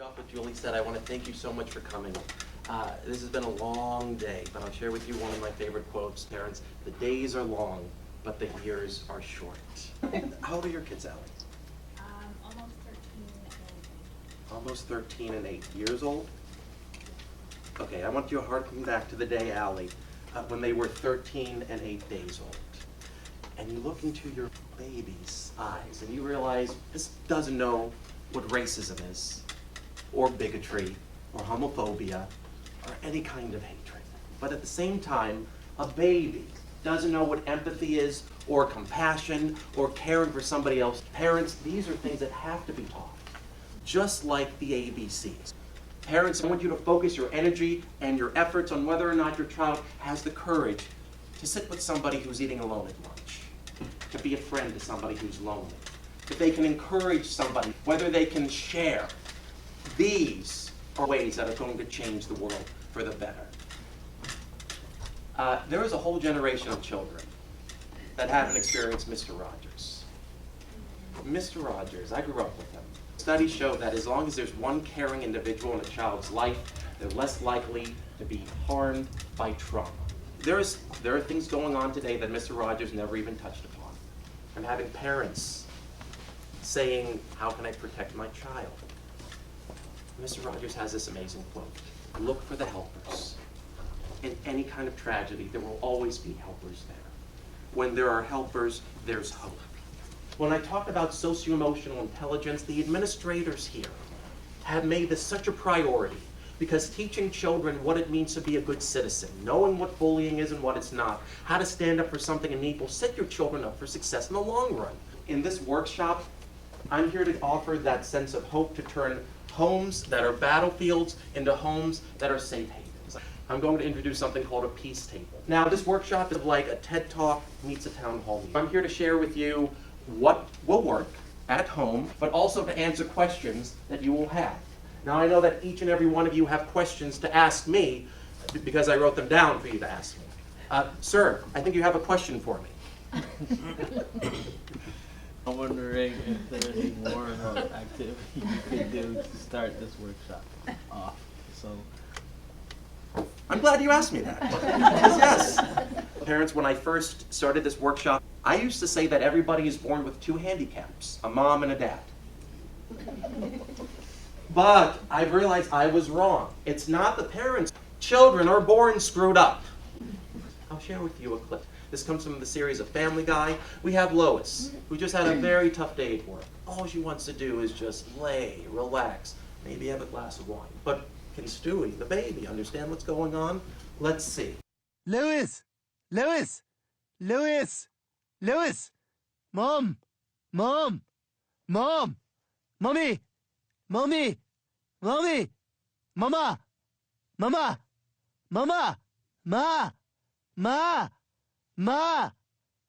Off what Julie said, I want to thank you so much for coming. This has been a long day, but I'll share with you one of my favorite quotes, parents. The days are long, but the years are short. How old are your kids, Allie? Almost 13 and 8. Almost 13 and 8 years old? Okay, I want you to harken back to the day, Allie, when they were 13 and 8 days old. And you look into your baby's eyes and you realize this doesn't know what racism is, or bigotry, or homophobia, or any kind of hatred. But at the same time, a baby doesn't know what empathy is, or compassion, or caring for somebody else. Parents, these are things that have to be taught, just like the ABCs. Parents, I want you to focus your energy and your efforts on whether or not your child has the courage to sit with somebody who's eating alone at lunch, to be a friend to somebody who's lonely, if they can encourage somebody, whether they can share. These are ways that are going to change the world for the better. There is a whole generation of children that haven't experienced Mr. Rogers. Mr. Rogers, I grew up with him. Studies show that as long as there's one caring individual in a child's life, they're less likely to be harmed by trauma. There are things going on today that Mr. Rogers never even touched upon. I'm having parents saying, how can I protect my child? Mr. Rogers has this amazing quote: look for the helpers. In any kind of tragedy, there will always be helpers there. When there are helpers, there's hope. When I talk about socio-emotional intelligence, the administrators here have made this such a priority, because teaching children what it means to be a good citizen, knowing what bullying is and what it's not, how to stand up for something in need will set your children up for success in the long run. In this workshop, I'm here to offer that sense of hope, to turn homes that are battlefields into homes that are safe havens. I'm going to introduce something called a peace table. Now, this workshop is like a TED Talk meets a town hall meeting. I'm here to share with you what will work at home, but also to answer questions that you will have. Now, I know that each and every one of you have questions to ask me because I wrote them down for you to ask me. Sir, I think you have a question for me. I'm wondering if there's any more activity you could do to start this workshop off. So, I'm glad you asked me that. Yes. Parents, when I first started this workshop, I used to say that everybody is born with two handicaps, a mom and a dad. But I've realized I was wrong. It's not the parents. Children are born screwed up. I'll share with you a clip. This comes from the series of Family Guy. We have Lois, who just had a very tough day at work. All she wants to do is just lay, relax, maybe have a glass of wine. But can Stewie, the baby, understand what's going on? Let's see. Lois! Lois! Lois! Lois! Mom! Mom! Mom! Mommy! Mommy! Mommy! Mama! Mama! Mama! Ma! Ma! Ma!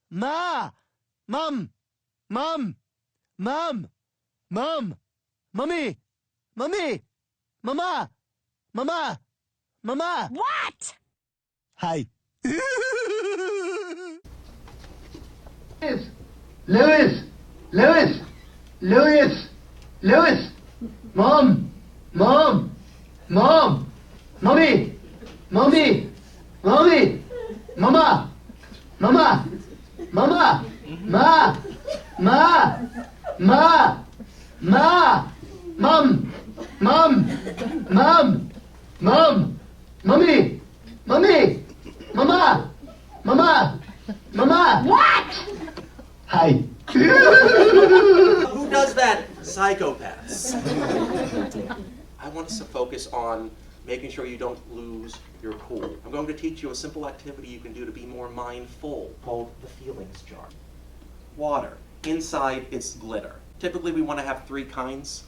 Ma! Mom! Mom! Mom! Mom! Mommy! Mommy! Mama! Mama! Mama! What? Hi. Lewis! Lewis! Lewis! Lewis! Mom! Mom! Mom! Mommy! Mommy! Mommy! Mama! Mama! Mama! Ma! Ma! Ma! Ma! Mom! Mom! Mom! Mom! Mommy! Mommy! Mama! Mama! Mama! What? Hi. Who does that? Psychopaths. I want us to focus on making sure you don't lose your cool. I'm going to teach you a simple activity you can do to be more mindful, called the feelings jar. Water. Inside, it's glitter. Typically, we want to have three kinds.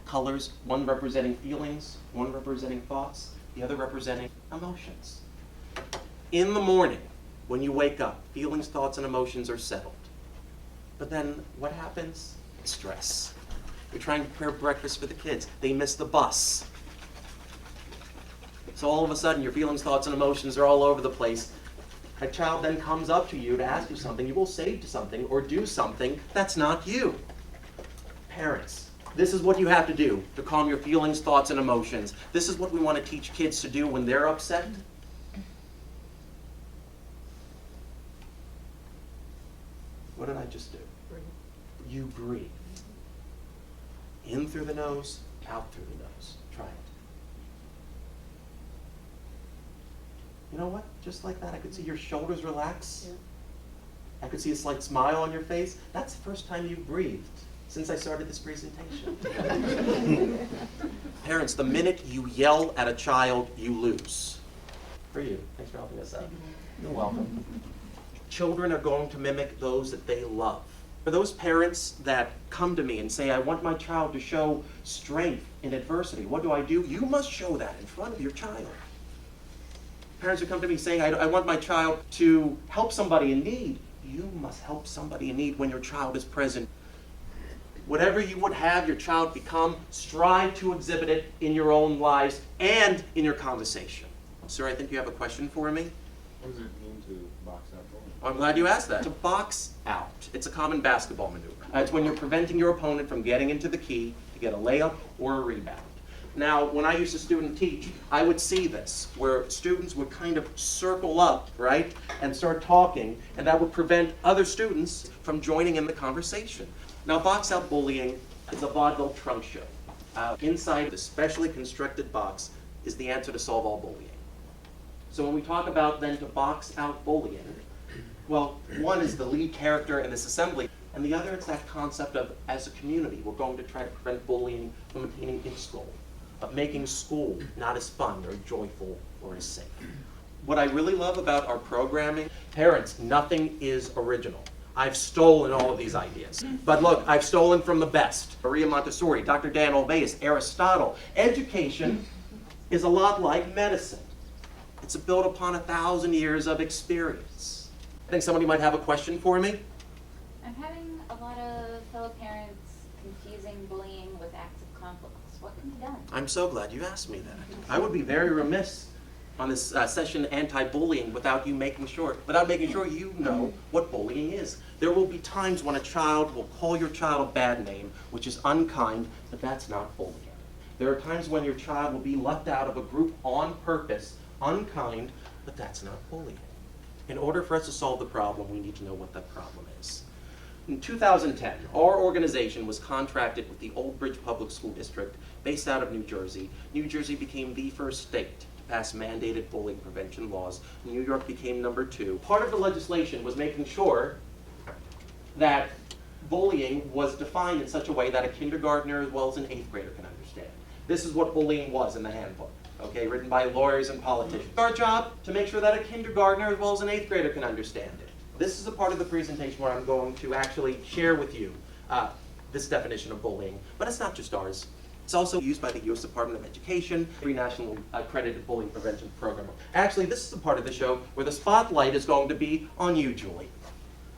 Colors, one representing feelings, one representing thoughts, the other representing emotions. In the morning, when you wake up, feelings, thoughts, and emotions are settled. But then what happens? Stress. You're trying to prepare breakfast for the kids. They miss the bus. So all of a sudden, your feelings, thoughts, and emotions are all over the place. A child then comes up to you to ask you something. You will say to something or do something that's not you. Parents, This is what you have to do to calm your feelings, thoughts, and emotions. This is what we want to teach kids to do when they're upset. What did I just do? You breathe. In through the nose, out through the nose. Try it. You know what? Just like that, I could see your shoulders relax. I could see a slight smile on your face. That's the first time you've breathed since I started this presentation. Parents, the minute you yell at a child, you lose. For you. Thanks for helping us out. You're welcome. Children are going to mimic those that they love. For those parents that come to me and say, I want my child to show strength in adversity, what do? You must show that in front of your child. Parents who come to me saying, I want my child to help somebody in need, you must help somebody in need when your child is present. Whatever you would have your child become, strive to exhibit it in your own lives and in your conversation. Sir, I think you have a question for me? What does it mean to box out bullying? Well, I'm glad you asked that. To box out, it's a common basketball maneuver. It's when you're preventing your opponent from getting into the key to get a layup or a rebound. Now, when I used to student teach, I would see this, where students would kind of circle up, right, and start talking, and that would prevent other students from joining in the conversation. Now, box out bullying is a vaudeville trunk show. Inside the specially constructed box is the answer to solve all bullying. So when we talk about then to box out bullying, well, one is the lead character in this assembly, and the other is that concept of, as a community, we're going to try to prevent bullying from attaining its goal, of making school not as fun or joyful or as safe. What I really love about our programming, parents, nothing is original. I've stolen all of these ideas. But look, I've stolen from the best. Maria Montessori, Dr. Dan Olweus, Aristotle. Education is a lot like medicine. It's built upon 1,000 years of experience. I think somebody might have a question for me. I'm having a lot of fellow parents confusing bullying with acts of conflict. What can be done? I'm so glad you asked me that. I would be very remiss on this session anti-bullying without making sure you know what bullying is. There will be times when a child will call your child a bad name, which is unkind, but that's not bullying. There are times when your child will be left out of a group on purpose, unkind, but that's not bullying. In order for us to solve the problem, we need to know what that problem is. In 2010, our organization was contracted with the Old Bridge Public School District based out of New Jersey. New Jersey became the first state to pass mandated bullying prevention laws. New York became number 2. Part of the legislation was making sure that bullying was defined in such a way that a kindergartner as well as an 8th grader can understand. This is what bullying was in the handbook, okay, written by lawyers and politicians. It's our job to make sure that a kindergartner as well as an 8th grader can understand it. This is a part of the presentation where I'm going to actually share with you this definition of bullying, but it's not just ours. It's also used by the U.S. Department of Education, every national accredited bullying prevention program. Actually, this is the part of the show where the spotlight is going to be on you, Julie.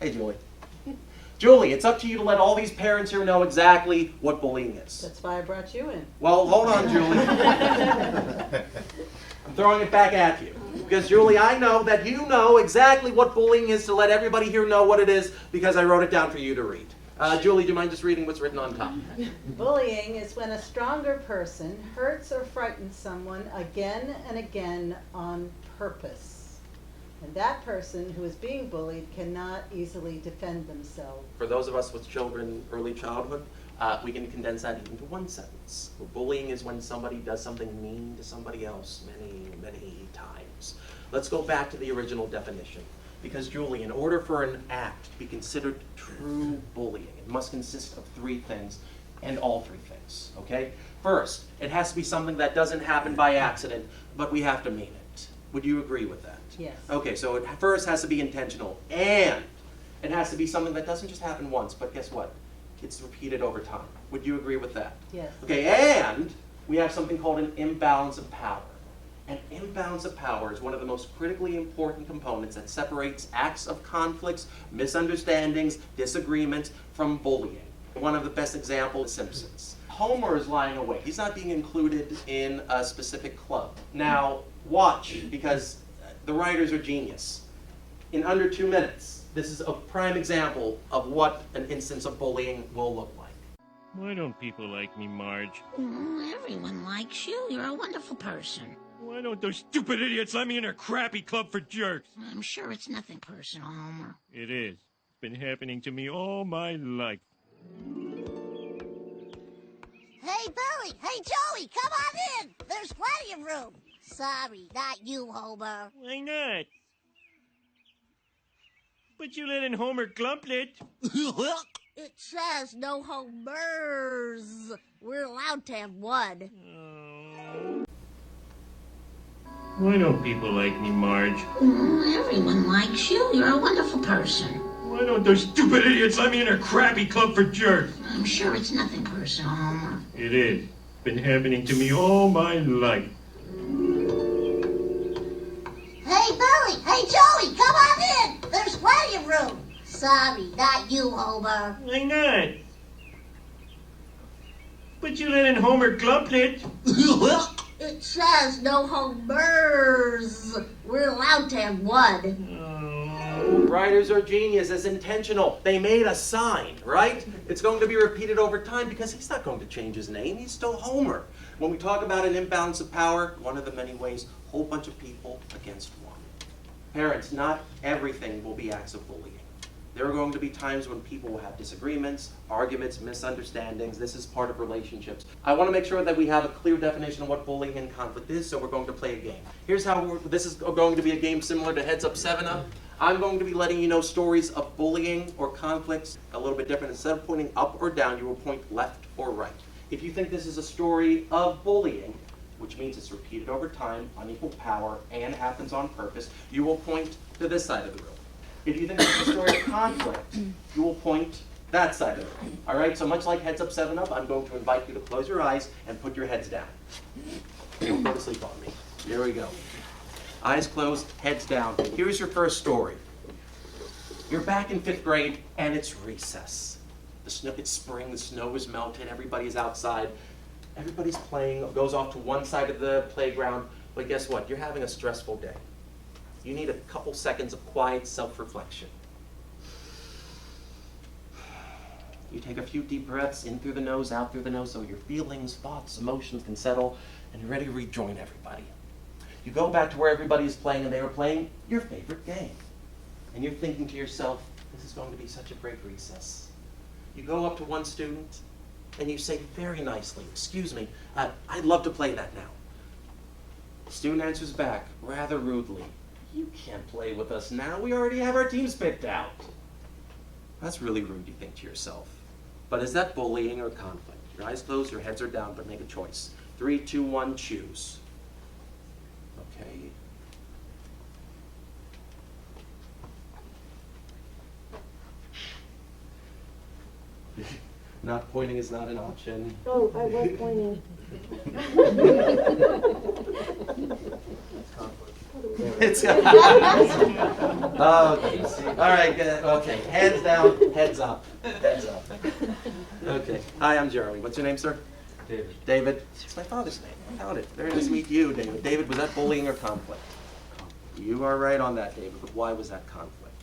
Hey, Julie. Julie, it's up to you to let all these parents here know exactly what bullying is. That's why I brought you in. Well, hold on, Julie. I'm throwing it back at you. Because, Julie, I know that you know exactly what bullying is to let everybody here know what it is because I wrote it down for you to read. Julie, do you mind just reading what's written on top? Bullying is when a stronger person hurts or frightens someone again and again on purpose. And that person who is being bullied cannot easily defend themselves. For those of us with children, early childhood, we can condense that into one sentence. Bullying is when somebody does something mean to somebody else many, many times. Let's go back to the original definition. Because, Julie, in order for an act to be considered true bullying, it must consist of 3 things, and all 3 things, okay? First, it has to be something that doesn't happen by accident, but we have to mean it. Would you agree with that? Yes. Okay, so it first has to be intentional, and it has to be something that doesn't just happen once, but guess what? It's repeated over time. Would you agree with that? Yes. Okay, and we have something called an imbalance of power. An imbalance of power is one of the most critically important components that separates acts of conflicts, misunderstandings, disagreements from bullying. One of the best examples is Simpsons. Homer is lying awake. He's not being included in a specific club. Now, watch, because the writers are genius. In under 2 minutes, this is a prime example of what an instance of bullying will look like. Why don't people like me, Marge? Everyone likes you. You're a wonderful person. Why don't those stupid idiots let me in their crappy club for jerks? I'm sure it's nothing personal, Homer. It is. It's been happening to me all my life. Hey, Billy! Hey, Joey! Come on in! There's plenty of room! Sorry, not you, Homer. Why not? But you let in Homer Glumplet. It says no Homers. We're allowed to have one. Why don't people like me, Marge? Everyone likes you. You're a wonderful person. Why don't those stupid idiots let me in their crappy club for jerks? I'm sure it's nothing personal, Homer. It is. It's been happening to me all my life. Hey, Billy! Hey, Joey! Come on in! There's plenty of room! Sorry, not you, Homer. Why not? But you let in Homer Glumplet. It says no Homers. We're allowed to have one. Writers are geniuses, intentional. They made a sign, right? It's going to be repeated over time because he's not going to change his name. He's still Homer. When we talk about an imbalance of power, one of the many ways, a whole bunch of people against one. Parents, not everything will be acts of bullying. There are going to be times when people will have disagreements, arguments, misunderstandings. This is part of relationships. I want to make sure that we have a clear definition of what bullying and conflict is, so we're going to play a game. Here's how this is going to be a game similar to Heads Up, 7 Up. I'm going to be letting you know stories of bullying or conflicts a little bit different. Instead of pointing up or down, you will point left or right. If you think this is a story of bullying, which means it's repeated over time, unequal power, and happens on purpose, you will point to this side of the room. If you think it's a story of conflict, you will point that side of the room. All right, so much like Heads Up, 7 Up, I'm going to invite you to close your eyes and put your heads down. Don't go to sleep on me. Here we go. Eyes closed, heads down. Here's your first story. You're back in 5th grade, and it's recess. It's spring, the snow is melted, everybody's outside. Everybody's playing, goes off to one side of the playground, but guess what? You're having a stressful day. You need a couple seconds of quiet self-reflection. You take a few deep breaths in through the nose, out through the nose, so your feelings, thoughts, emotions can settle, and you're ready to rejoin everybody. You go back to where everybody's playing, and they were playing your favorite game. And you're thinking to yourself, this is going to be such a great recess. You go up to one student, and you say very nicely, excuse me, I'd love to play that now. The student answers back rather rudely, you can't play with us now, we already have our teams picked out. That's really rude, you think to yourself. But is that bullying or conflict? Your eyes closed, your heads are down, but make a choice. 3, 2, 1, choose. Okay. Not pointing is not an option. Oh, I was pointing. It's okay. All right, good. Okay, hands down, heads up. Heads up. Okay. Hi, I'm Jeremy. What's your name, sir? David. David. It's my father's name. I found it. Very nice to meet you, David. David, was that bullying or conflict? You are right on that, David, but why was that conflict?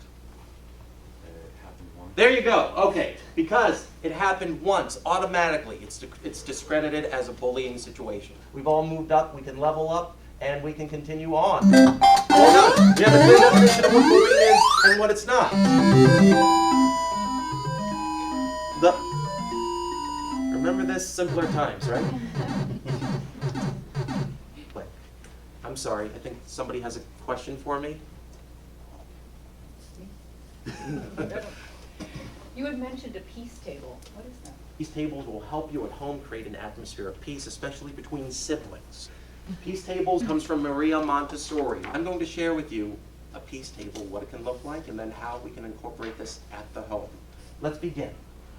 It happened once. There you go. Okay, because it happened once, automatically, it's discredited as a bullying situation. We've all moved up, we can level up, and we can continue on. We have a clear definition of what bullying is and what it's not. Remember this, simpler times, right? Wait, I'm sorry, I think somebody has a question for me. You had mentioned a peace table. What is that? Peace tables will help you at home create an atmosphere of peace, especially between siblings. Peace tables comes from Maria Montessori. I'm going to share with you a peace table, what it can look like, and then how we can incorporate this at the home. Let's begin.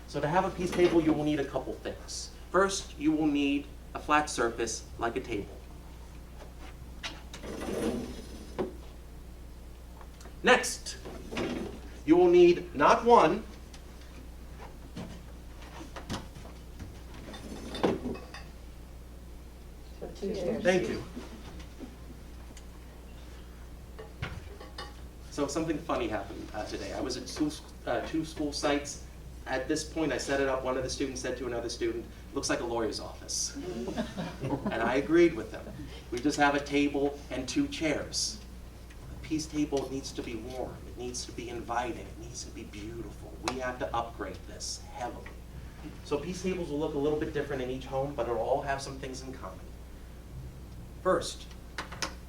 So to have a peace table, you will need a couple things. First, you will need a flat surface like a table. Next, you will need not one, thank you. So something funny happened today. I was at two school sites. At this point, I set it up. One of the students said to another student, "Looks like a lawyer's office." And I agreed with them. We just have a table and 2 chairs. The peace table needs to be warm. It needs to be inviting. It needs to be beautiful. We have to upgrade this heavily. So peace tables will look a little bit different in each home, but it'll all have some things in common. First,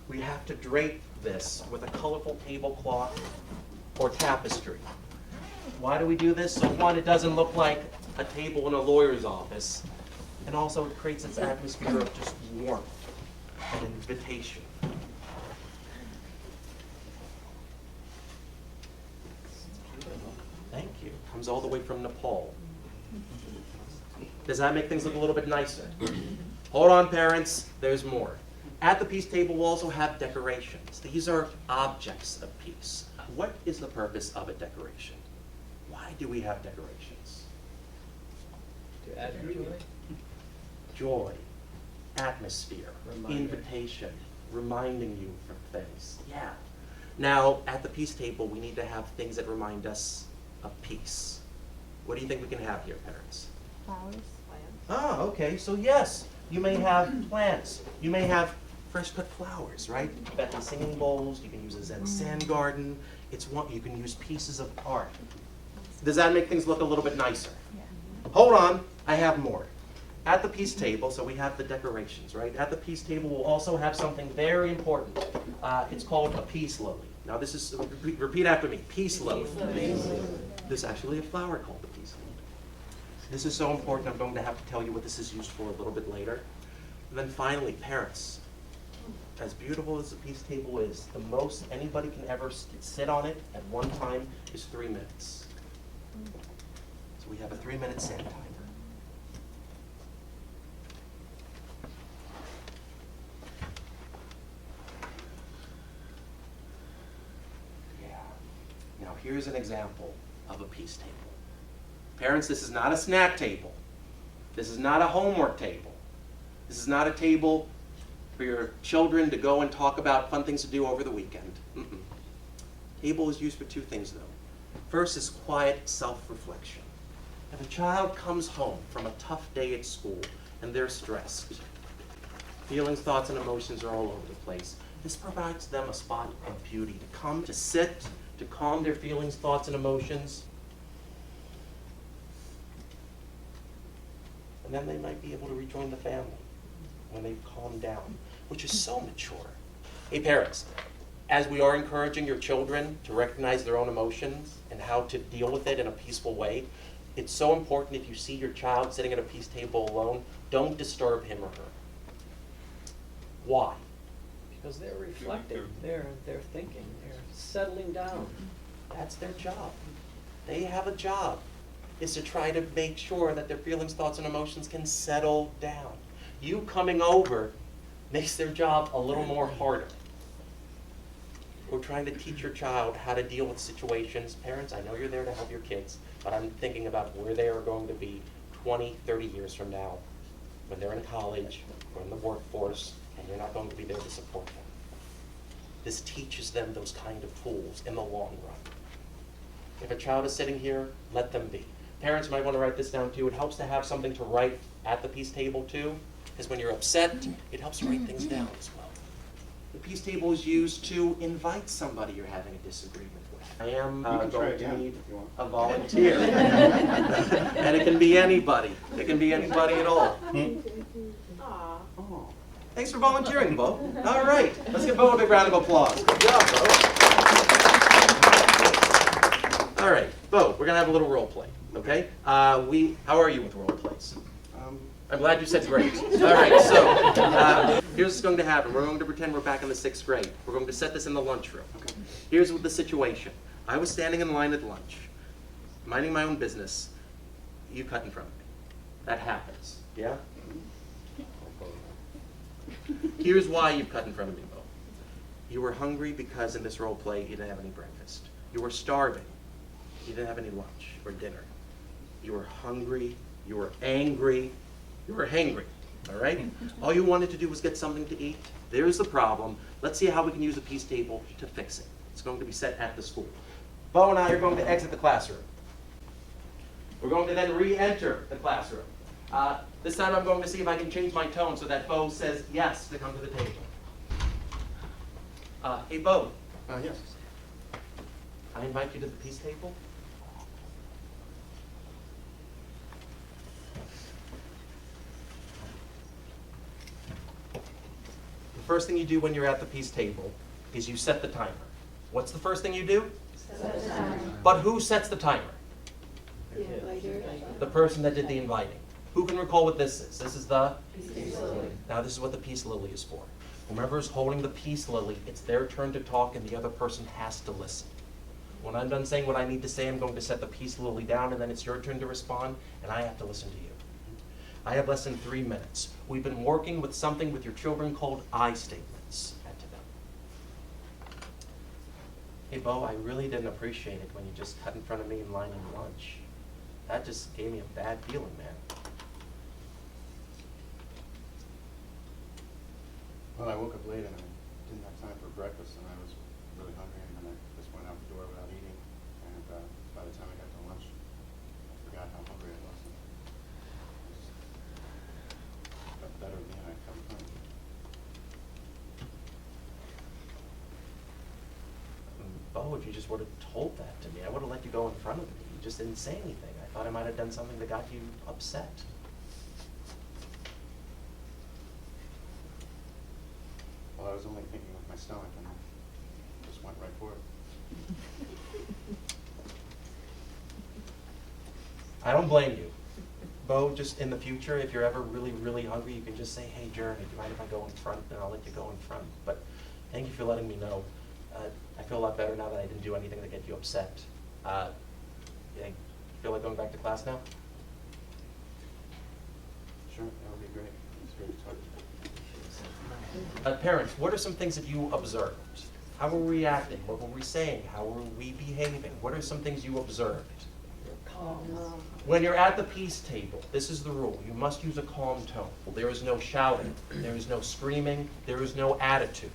we have to drape this with a colorful tablecloth or tapestry. Why do we do this? So one, it doesn't look like a table in a lawyer's office, and also it creates this atmosphere of just warmth and invitation. Thank you. Comes all the way from Nepal. Does that make things look a little bit nicer? Hold on, parents, there's more. At the peace table, we'll also have decorations. These are objects of peace. What is the purpose of a decoration? Why do we have decorations? To add joy. Joy, atmosphere, Reminder. invitation, reminding you of things. Yeah. Now, at the peace table, we need to have things that remind us of peace. What do you think we can have here, parents? Flowers. Ah, okay, so yes, you may have plants. You may have fresh cut flowers, right? Tibetan singing bowls, you can use a Zen sand garden. You can use pieces of art. Does that make things look a little bit nicer? Yeah. Hold on, I have more. At the peace table, so we have the decorations, right? At the peace table, we'll also have something very important. It's called a peace lily. Now this is, repeat after me, peace lily. There's actually a flower called the peace lily. This is so important, I'm going to have to tell you what this is used for a little bit later. And then finally, parents. As beautiful as the peace table is, the most anybody can ever sit on it at one time is 3 minutes. So we have a 3-minute sand timer. Yeah. Now here's an example of a peace table. Parents, this is not a snack table. This is not a homework table. This is not a table for your children to go and talk about fun things to do over the weekend. Table is used for 2 things, though. First is quiet self-reflection. If a child comes home from a tough day at school and they're stressed, feelings, thoughts, and emotions are all over the place, this provides them a spot of beauty to come, to sit, to calm their feelings, thoughts, and emotions. And then they might be able to rejoin the family when they've calmed down, which is so mature. Hey parents, as we are encouraging your children to recognize their own emotions and how to deal with it in a peaceful way, it's so important if you see your child sitting at a peace table alone, don't disturb him or her. Why? Because they're reflecting, they're thinking, they're settling down. That's their job. They have a job, is to try to make sure that their feelings, thoughts, and emotions can settle down. You coming over makes their job a little more harder. We're trying to teach your child how to deal with situations. Parents, I know you're there to help your kids, but I'm thinking about where they are going to be 20, 30 years from now, when they're in college or in the workforce, and you're not going to be there to support them. This teaches them those kind of tools in the long run. If a child is sitting here, let them be. Parents might want to write this down too. It helps to have something to write at the peace table too, because when you're upset, it helps you write things down as well. The peace table is used to invite somebody you're having a disagreement with. I am going to need a volunteer. And it can be anybody. It can be anybody at all. Thanks for volunteering, Bo. All right, let's give Bo a big round of applause. Good job, Bo. All right, Bo, we're gonna have a little role play, okay? How are you with role plays? I'm glad you said great. All right, so here's what's going to happen. We're going to pretend we're back in the 6th grade. We're going to set this in the lunchroom. Okay. Here's the situation. I was standing in line at lunch, minding my own business. You cut in front of me. That happens, yeah? Here's why you cut in front of me, Bo. You were hungry because in this role play you didn't have any breakfast. You were starving. You didn't have any lunch or dinner. You were hungry. You were angry. You were hangry, all right? All you wanted to do was get something to eat. There's the problem. Let's see how we can use a peace table to fix it. It's going to be set at the school. Bo and I are going to exit the classroom. We're going to then re-enter the classroom. This time I'm going to see if I can change my tone so that Bo says yes to come to the table. Hey, Bo. Yes. I invite you to the peace table. The first thing you do when you're at the peace table is you set the timer. What's the first thing you do? Set the timer. But who sets the timer? The inviter. The person that did the inviting. Who can recall what this is? This is the Peace lily. Now this is what the peace lily is for. Whomever's holding the peace lily, it's their turn to talk and the other person has to listen. When I'm done saying what I need to say, I'm going to set the peace lily down and then it's your turn to respond and I have to listen to you. I have less than 3 minutes. We've been working with something with your children called I statements. Add to them. Hey Bo, I really didn't appreciate it when you just cut in front of me in line in lunch. That just gave me a bad feeling, man. Well, I woke up late and I didn't have time for breakfast, and I was really hungry, and then I just went out the door without eating. And by the time I got to lunch, I forgot how hungry I was. And it got better than I come from. Bo, if you just would have told that to me, I would have let you go in front of me. You just didn't say anything. I thought I might have done something that got you upset. Well, I was only thinking with my stomach, and I just went right for it. I don't blame you. Bo, just in the future, if you're ever really, really hungry, you can just say, hey, Jeremy, do you mind if I go in front? And I'll let you go in front. But thank you for letting me know. I feel a lot better now that I didn't do anything to get you upset. Yeah, you feel like going back to class now? Sure, that would be great. It's great to talk to you. Parents, what are some things that you observed? How were we acting? What were we saying? How were we behaving? What are some things you observed? When you're at the peace table, this is the rule. You must use a calm tone. There is no shouting. There is no screaming. There is no attitude.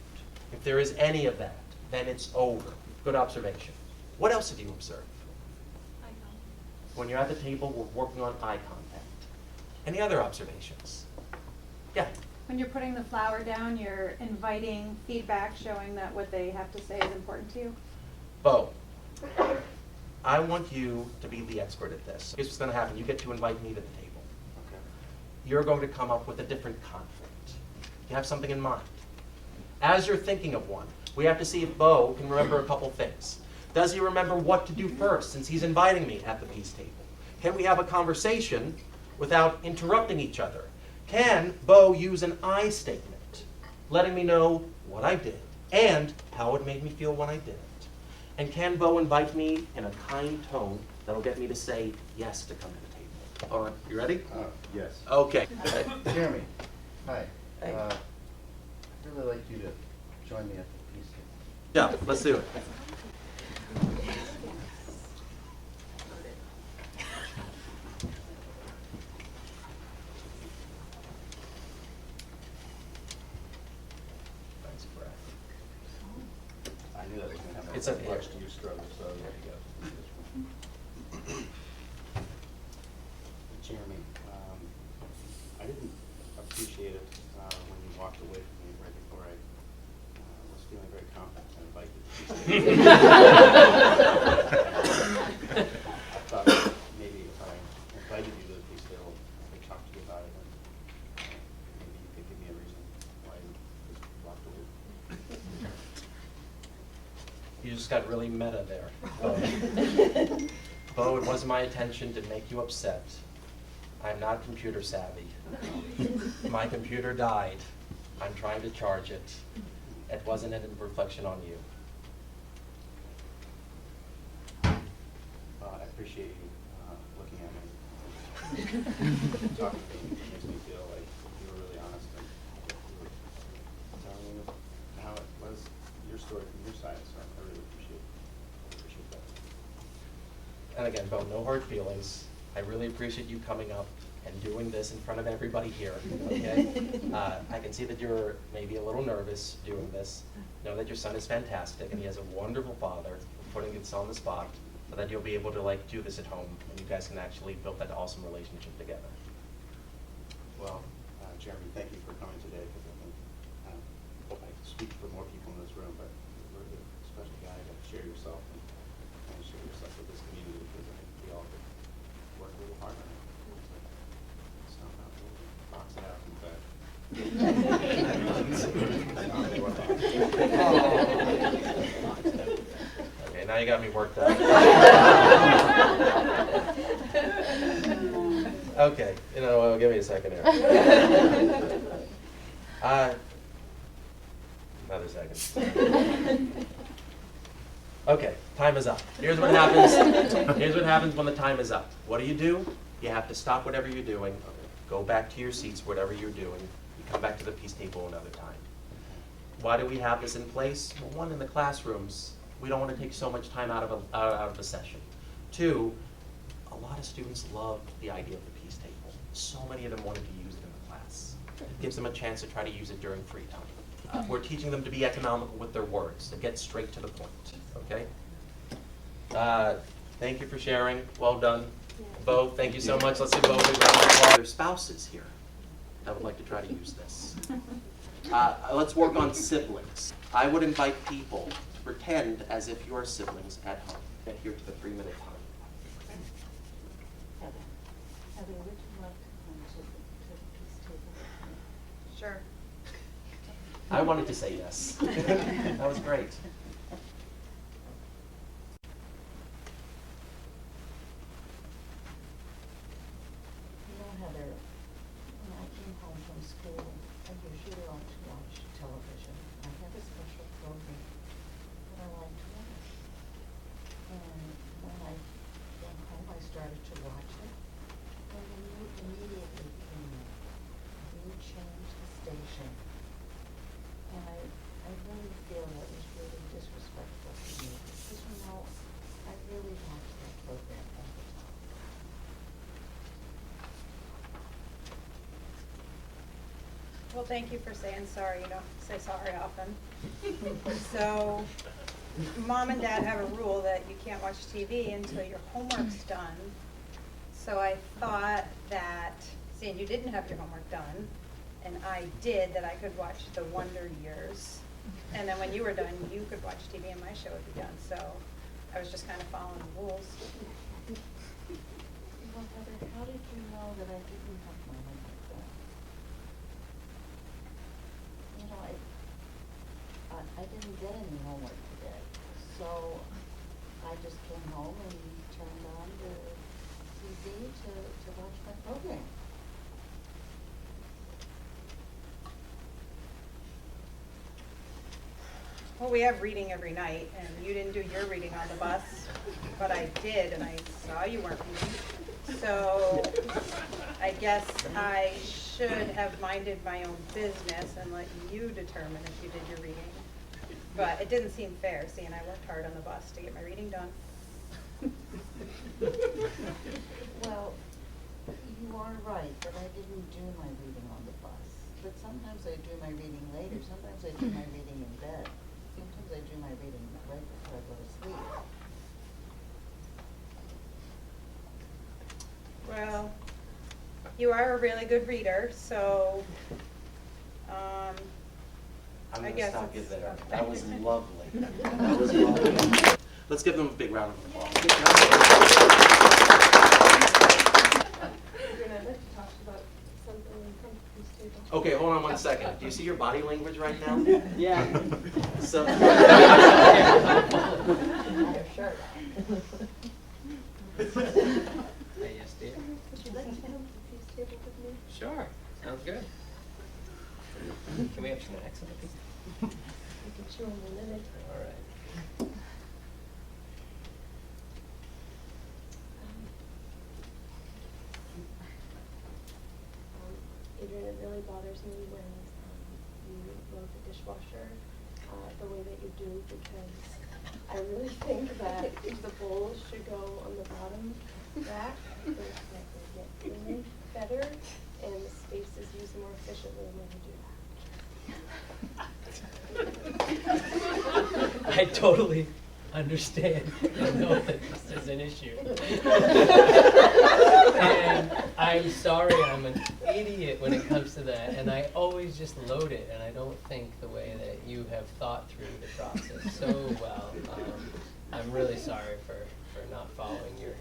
If there is any of that, then it's over. Good observation. What else did you observe? When you're at the table, we're working on eye contact. Any other observations? Yeah. When you're putting the flower down, you're inviting feedback, showing that what they have to say is important to you. Bo, I want you to be the expert at this. Here's what's going to happen. You get to invite me to the table. Okay. You're going to come up with a different conflict. You have something in mind. As you're thinking of one, we have to see if Bo can remember a couple things. Does he remember what to do first, since he's inviting me at the peace table? Can we have a conversation without interrupting each other? Can Bo use an I statement, letting me know what I did and how it made me feel when I did it? And can Bo invite me in a kind tone that'll get me to say yes to come to the table? All right, you ready? Yes. Okay. Jeremy, hi. Hey. I'd really like you to join me at the peace table. Yeah, let's do it. Nice breath. I knew that was going to happen. It's a- I watched you struggle, so there you go. Jeremy, I didn't appreciate it when you walked away from me right before I was feeling very confident to invite you to the peace table. I thought maybe if I invited you to the peace table, I could talk to you about it, and maybe you could give me a reason why you just walked away. You just got really meta there. Bo, it wasn't my intention to make you upset. I'm not computer savvy. My computer died. I'm trying to charge it. It wasn't a reflection on you. I appreciate you looking at me, talking to me. It makes me feel like you were really honest and you were telling me how it was, your story from your side. So I really appreciate that. And again, Bo, no hard feelings. I really appreciate you coming up and doing this in front of everybody here, okay? I can see that you're maybe a little nervous doing this. Know that your son is fantastic and he has a wonderful father for putting this on the spot. so that you'll be able to like do this at home and you guys can actually build that awesome relationship together. Well, Jeremy, thank you for coming today, because I think, I speak for more people in this room, but you're a special guy to share yourself and share yourself with this community, because I think we all could work a little harder. It's not really box it out and Okay, now you got me worked up. Okay, you know, well, give me a second here. Another second. Okay, time is up. Here's what happens. Here's what happens when the time is up. What do? You have to stop whatever you're doing, go back to your seats, whatever you're doing. You come back to the peace table another time. Why do we have this in place? Well, one, in the classrooms, we don't want to take so much time out of the session. Two, a lot of students love the idea of the peace table. So many of them wanted to use it in the class. It gives them a chance to try to use it during free time. We're teaching them to be economical with their words, to get straight to the point, okay? Thank you for sharing. Well done. Bo, thank you so much. Let's give Bo a big round of applause. There's spouses here that would like to try to use this. Let's work on siblings. I would invite people to pretend as if you are siblings at home. Adhere to the 3-minute time. Heather, would you like to come to the peace table with me? Sure. I wanted to say yes. That was great. You know, Heather, when I came home from school, I usually like to watch television. I have a special program that I like to watch. And when I came home, I started to watch it. And then you immediately came in. You changed the station. And I really feel that was really disrespectful to me. Because, you know, I really watched that program all the time. Well, thank you for saying sorry. You don't say sorry often. So, Mom and Dad have a rule that you can't watch TV until your homework's done. So I thought that, seeing you didn't have your homework done, and I did, that I could watch The Wonder Years. And then when you were done, you could watch TV and my show would be done. So I was just kind of following the rules. Well, Heather, how did you know that I didn't have my homework done? You know, I didn't get any homework today, so I just came home and turned on the TV to watch my program. Well, we have reading every night, and you didn't do your reading on the bus, but I did, and I saw you weren't reading. So I guess I should have minded my own business and let you determine if you did your reading. But it didn't seem fair, seeing I worked hard on the bus to get my reading done. Well, you are right that I didn't do my reading on the bus. But sometimes I do my reading later. Sometimes I do my reading in bed. Sometimes I do my reading right before I go to sleep. Well, you are a really good reader, so I'm I going to guess stop you it's there. okay. That was lovely. That was lovely. Let's give them a big round of applause. We're gonna talk about something from the peace table. Okay, hold on one second. Do you see your body language right now? Yeah. So. Your shirt on. Hey, yes, dear. Would you like to come to the peace table with me? Sure, sounds good. Can we have snacks on the pizza? We can chew in a minute. All right. Adrian, it really bothers me when you load the dishwasher the way that you do, because I really think that the bowls should go on the bottom rack so that they get cleaned better and the space is used more efficiently when you do that. I totally understand and know that this is an issue. And I'm sorry, I'm an idiot when it comes to that, and I always just load it, and I don't think the way that you have thought through the process so well. I'm really sorry for not following your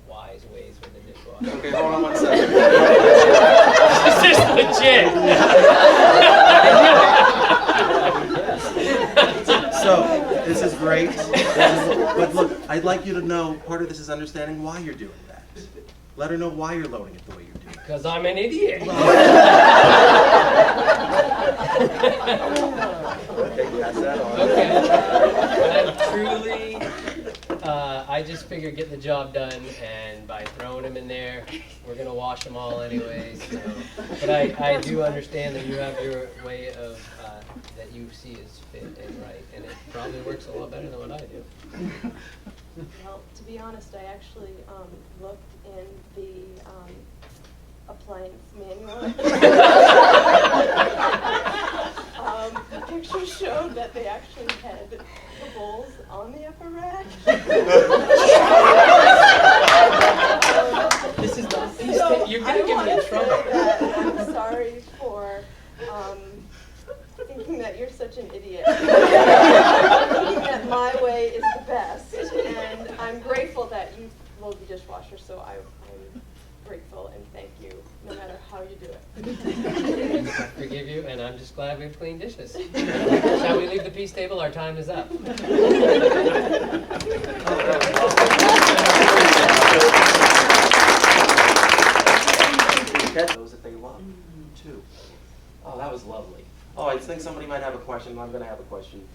wise ways with the dishwasher. Okay, hold on one second. This is legit. So, this is great, but look, I'd like you to know, part of this is understanding why you're doing that. Let her know why you're loading it the way you're doing it. Because I'm an idiot. Okay, pass that on. Okay. I'm truly, I just figured get the job done, and by throwing them in there, we're going to wash them all anyways. So. But I do understand that you have your way of, that you see as fit and right, and it probably works a lot better than what I do. Well, to be honest, I actually looked in the appliance manual. The picture showed that they actually had the bowls on the upper rack. This is not, So you're I going to get me in wanna trouble. say that I'm sorry for thinking that you're such an idiot. Thinking that my way is the best, and I'm grateful that you load the dishwasher, so I'm grateful and thank you, no matter how you do it. I forgive you, and I'm just glad we have clean dishes. Shall we leave the peace table? Our time is up. Those that they love, too. Oh, that was lovely. Oh, I think somebody might have a question. I'm going to have a question.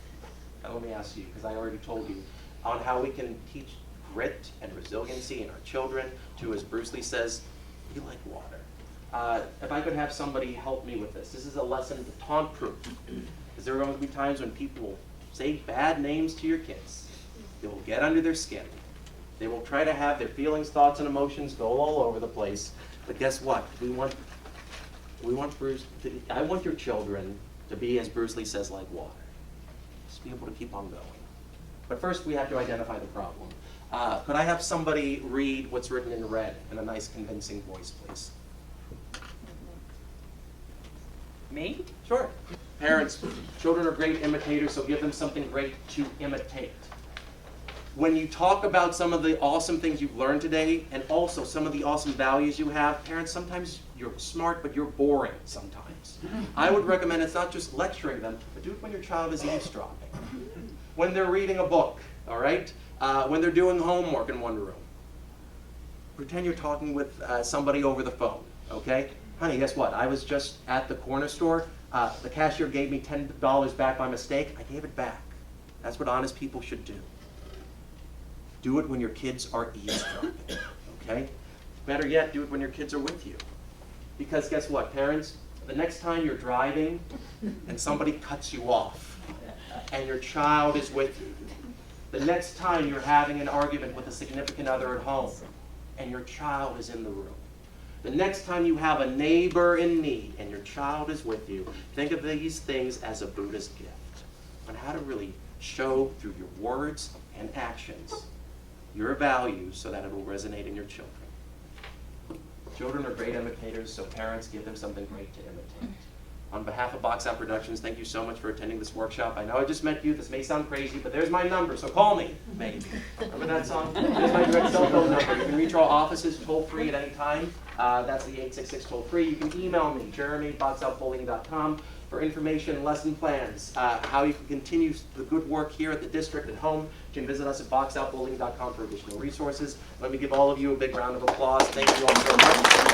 Let me ask you, because I already told you, on how we can teach grit and resiliency in our children to, as Bruce Lee says, be like water. If I could have somebody help me with this. This is a lesson to taunt-proof. Because there are going to be times when people will say bad names to your kids. They will get under their skin. They will try to have their feelings, thoughts, and emotions go all over the place. But guess what? I want your children to be, as Bruce Lee says, like water. Just be able to keep on going. But first, we have to identify the problem. Could I have somebody read what's written in red in a nice, convincing voice, please? Me? Sure. Parents, children are great imitators, so give them something great to imitate. When you talk about some of the awesome things you've learned today, and also some of the awesome values you have, parents, sometimes you're smart, but you're boring sometimes. I would recommend it's not just lecturing them, but do it when your child is eavesdropping. When they're reading a book, all right? When they're doing homework in one room. Pretend you're talking with somebody over the phone, okay? Honey, guess what? I was just at the corner store. The cashier gave me $10 back by mistake. I gave it back. That's what honest people should do. Do it when your kids are eavesdropping, okay? Better yet, do it when your kids are with you. Because guess what, parents? The next time you're driving and somebody cuts you off and your child is with you, the next time you're having an argument with a significant other at home and your child is in the room, the next time you have a neighbor in need and your child is with you, think of these things as a Buddhist gift on how to really show through your words and actions your values so that it will resonate in your children. Children are great imitators, so parents, give them something great to imitate. On behalf of Box Out Productions, thank you so much for attending this workshop. I know I just met you. This may sound crazy, but there's my number, so call me, maybe. Remember that song? There's my direct cell phone number. You can reach our offices toll-free at any time. That's the 866 toll-free. You can email me, jeremy@boxoutbowling.com, for information, lesson plans, how you can continue the good work here at the district at home. You can visit us at boxoutbowling.com for additional resources. Let me give all of you a big round of applause. Thank you all so much.